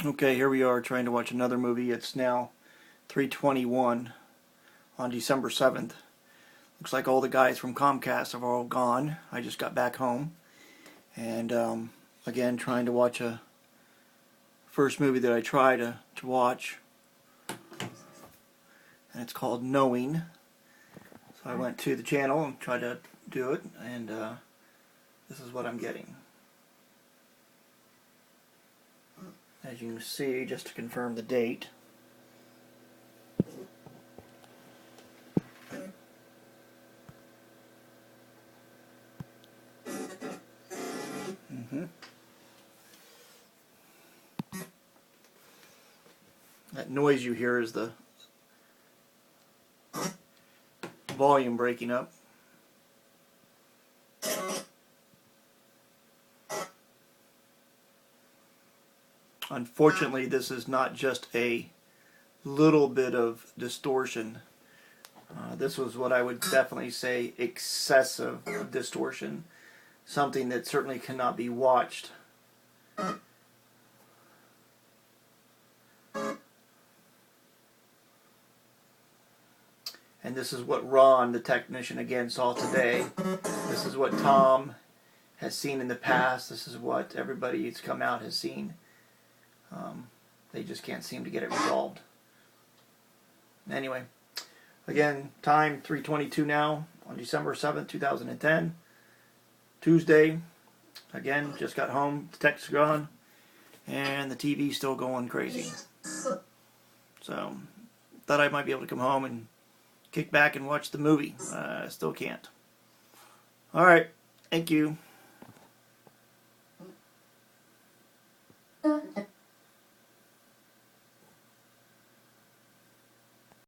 Okay, here we are trying to watch another movie. It's now 3:21 on December 7th. Looks like all the guys from Comcast are all gone. I just got back home. And again, trying to watch a first movie that I try to watch. And it's called Knowing. So I went to the channel and tried to do it. And this is what I'm getting. As you can see, just to confirm the date. That noise you hear is the volume breaking up. Unfortunately, this is not just a little bit of distortion. This was what I would definitely say excessive distortion. Something that certainly cannot be watched. And this is what Ron, the technician, again saw today. This is what Tom has seen in the past. This is what everybody who's come out has seen. They just can't seem to get it resolved. Anyway, again, time 3:22 now on December 7th, 2010. Tuesday. Again, just got home. The tech's gone. And the TV's still going crazy. So, thought I might be able to come home and kick back and watch the movie. Still can't. Alright, thank you.